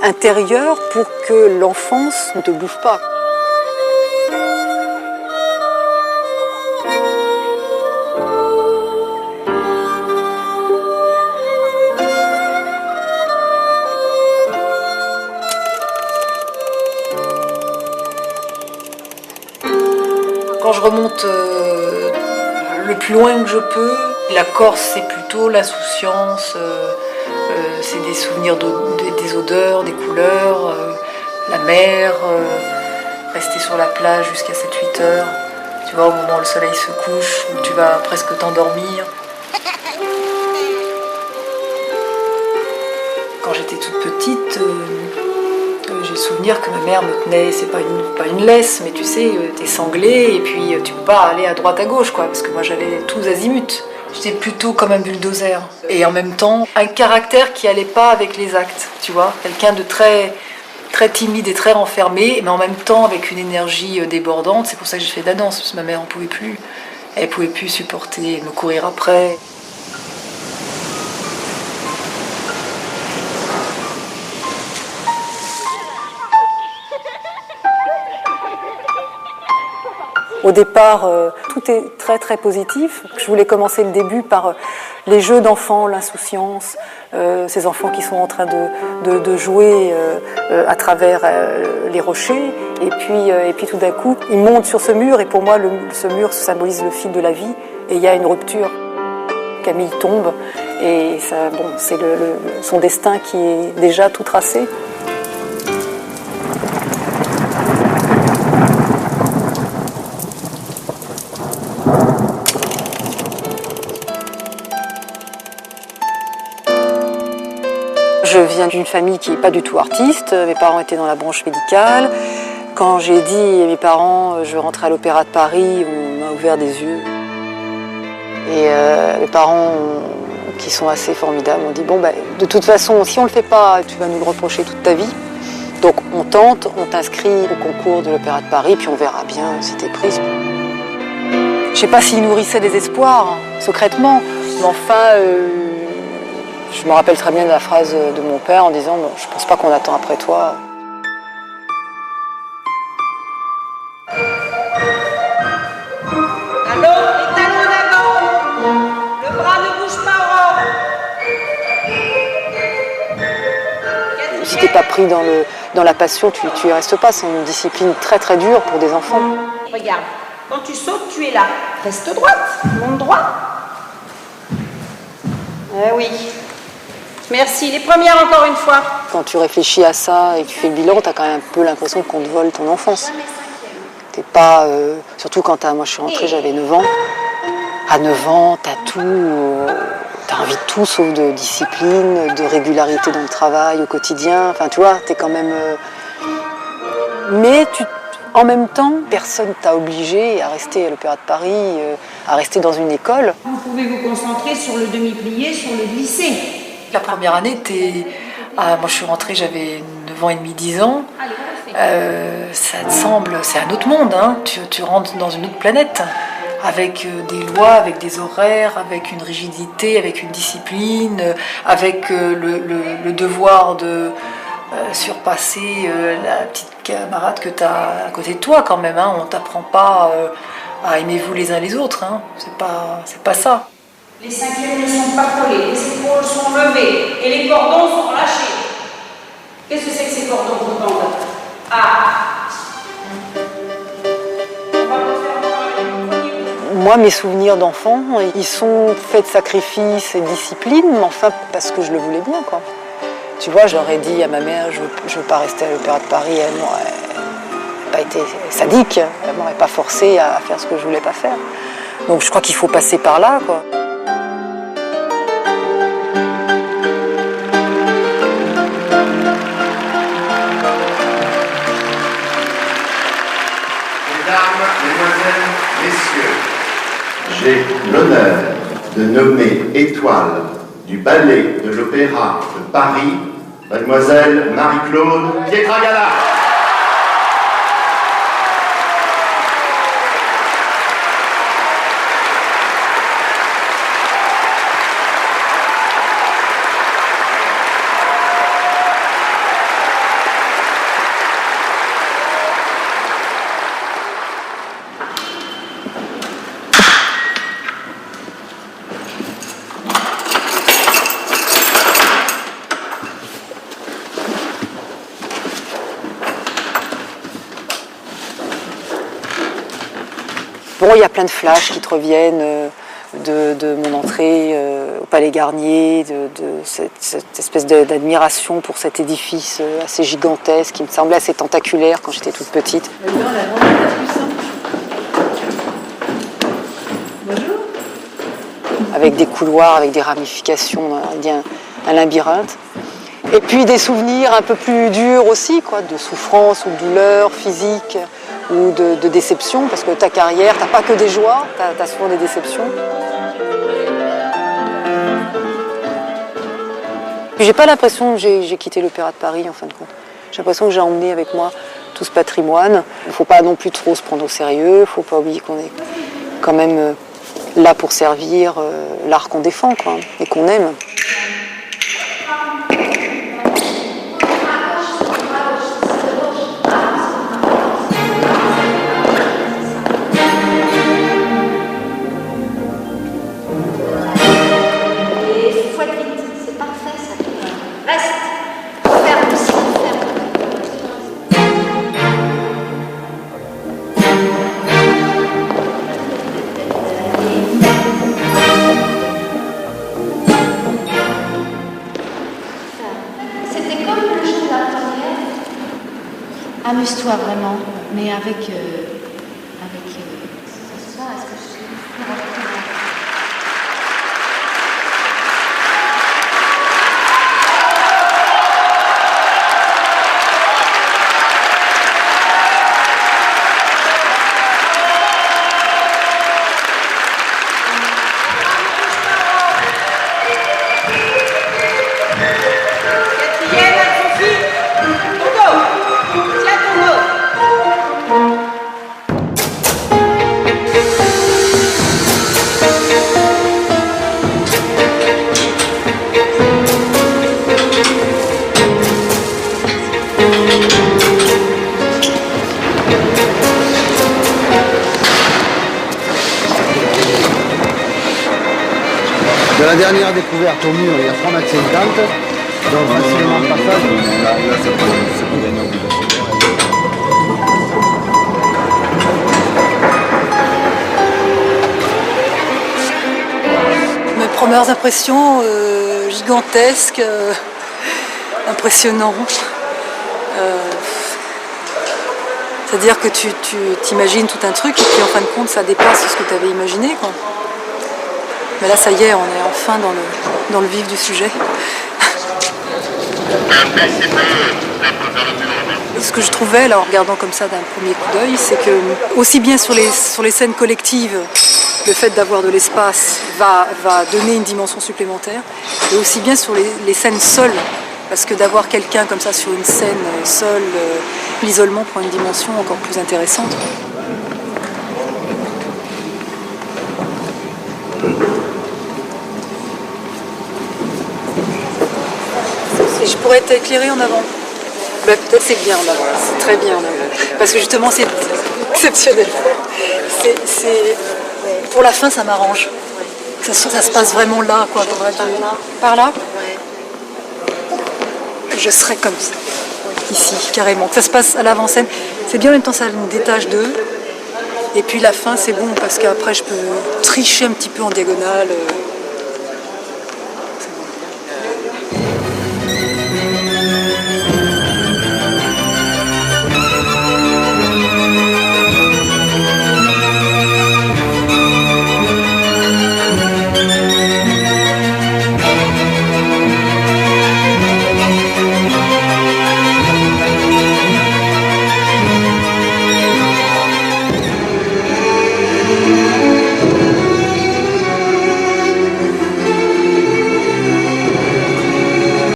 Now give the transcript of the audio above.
intérieure pour que l'enfance ne te bouffe pas. Quand je remonte le plus loin que je peux, la Corse c'est plutôt l'insouciance, c'est des souvenirs des odeurs, des couleurs, la mer, rester sur la plage jusqu'à 7-8 heures, tu vois, au moment où le soleil se couche, où tu vas presque t'endormir. Quand j'étais toute petite, j'ai le souvenir que ma mère me tenait, c'est pas une laisse, mais tu sais, t'es sanglé et puis tu peux pas aller à droite à gauche, quoi, parce que moi j'allais tous azimuts. J'étais plutôt comme un bulldozer. Et en même temps, un caractère qui allait pas avec les actes, tu vois, quelqu'un de très, très timide et très renfermé, mais en même temps avec une énergie débordante. C'est pour ça que j'ai fait de la danse, parce que ma mère en pouvait plus. Elle pouvait plus supporter me courir après. Au départ, tout est très très positif. Je voulais commencer le début par les jeux d'enfants, l'insouciance, ces enfants qui sont en train de jouer à travers les rochers. Et puis tout d'un coup, ils montent sur ce mur et pour moi, ce mur symbolise le fil de la vie et il y a une rupture. Camille tombe et ça, bon, c'est son destin qui est déjà tout tracé. Je viens d'une famille qui n'est pas du tout artiste. Mes parents étaient dans la branche médicale. Quand j'ai dit à mes parents je veux rentrer à l'Opéra de Paris, on m'a ouvert des yeux. Et mes parents, qui sont assez formidables, m'ont dit bon, bah, de toute façon, si on ne le fait pas, tu vas nous le reprocher toute ta vie. Donc on tente, on t'inscrit au concours de l'Opéra de Paris, puis on verra bien si t'es prise. Je ne sais pas s'ils nourrissaient des espoirs, hein, secrètement, mais enfin... je me rappelle très bien de la phrase de mon père en disant bon, « je pense pas qu'on attend après toi ». Allô, les talons en avant. Le bras ne bouge pas, Aurore. Si t'es pas pris dans la passion, tu y restes pas. C'est une discipline très très dure pour des enfants. Regarde, quand tu sautes, tu es là. Reste droite, monte droit. Eh oui. Merci. Les premières encore une fois. Quand tu réfléchis à ça et que tu fais le bilan, tu as quand même un peu l'impression qu'on te vole ton enfance. T'es pas... surtout quand moi je suis rentrée, j'avais 9 ans. À 9 ans, t'as tout... t'as envie de tout sauf de discipline, de régularité dans le travail, au quotidien. Enfin, tu vois, t'es quand même... Mais en même temps, personne t'a obligé à rester à l'Opéra de Paris, à rester dans une école. Vous pouvez vous concentrer sur le demi-plié, sur le glissé. La première année, moi je suis rentrée, j'avais 9 ans et demi, 10 ans. Ça te semble, c'est un autre monde, hein. Tu rentres dans une autre planète, avec des lois, avec des horaires, avec une rigidité, avec une discipline, avec le devoir de surpasser la petite camarade que tu as à côté de toi quand même, hein. On t'apprend pas à aimer vous les uns les autres, hein. C'est pas ça. Les cinquièmes ne sont pas collés, les épaules sont levées et les cordons sont relâchés. Qu'est-ce que c'est que ces cordons qui pendent? Ah! Moi, mes souvenirs d'enfant, ils sont faits de sacrifices et de discipline, mais enfin parce que je le voulais bien, quoi. Tu vois, j'aurais dit à ma mère, je veux pas rester à l'Opéra de Paris, elle n'aurait pas été sadique, elle m'aurait pas forcé à faire ce que je voulais pas faire. Donc je crois qu'il faut passer par là, quoi. Mesdames, Mesdemoiselles, Messieurs, j'ai l'honneur de nommer étoile du ballet de l'Opéra de Paris, Mademoiselle Marie-Claude Pietragala. Bon, il y a plein de flashs qui te reviennent de mon entrée au Palais Garnier, de cette espèce d'admiration pour cet édifice assez gigantesque qui me semblait assez tentaculaire quand j'étais toute petite. Bonjour. Avec des couloirs, avec des ramifications, un labyrinthe. Et puis des souvenirs un peu plus durs aussi, quoi, de souffrance ou de douleur physique ou de déception, parce que ta carrière, t'as pas que des joies, t'as souvent des déceptions. J'ai pas l'impression que j'ai quitté l'Opéra de Paris en fin de compte. J'ai l'impression que j'ai emmené avec moi tout ce patrimoine. Il faut pas non plus trop se prendre au sérieux, il faut pas oublier qu'on est quand même là pour servir l'art qu'on défend, quoi, et qu'on aime. Amuse-toi vraiment, mais avec ce soir, est-ce que je suis De la dernière découverte au mur, il y a 3,50 m, donc facilement passage. Là, c'est pour gagner au bout de Mes premières impressions gigantesques, impressionnantes. C'est-à-dire que tu t'imagines tout un truc et puis en fin de compte ça dépasse ce que tu avais imaginé, quoi. Mais là, ça y est, on est enfin dans le vif du sujet. Ce que je trouvais, là, en regardant comme ça d'un premier coup d'œil, c'est que, aussi bien sur les scènes collectives, le fait d'avoir de l'espace va donner une dimension supplémentaire, et aussi bien sur les scènes seules, parce que d'avoir quelqu'un comme ça sur une scène seule, l'isolement prend une dimension encore plus intéressante. Et je pourrais être éclairée en avant. Ben, peut-être c'est bien en avant, c'est très bien en avant. Parce que justement c'est exceptionnel. Pour la fin ça m'arrange. Ça se passe vraiment là, quoi. Par là. Je serais comme ça. Ici, carrément. Que ça se passe à l'avant-scène. C'est bien en même temps ça me détache d'eux. Et puis la fin c'est bon parce qu'après je peux tricher un petit peu en diagonale.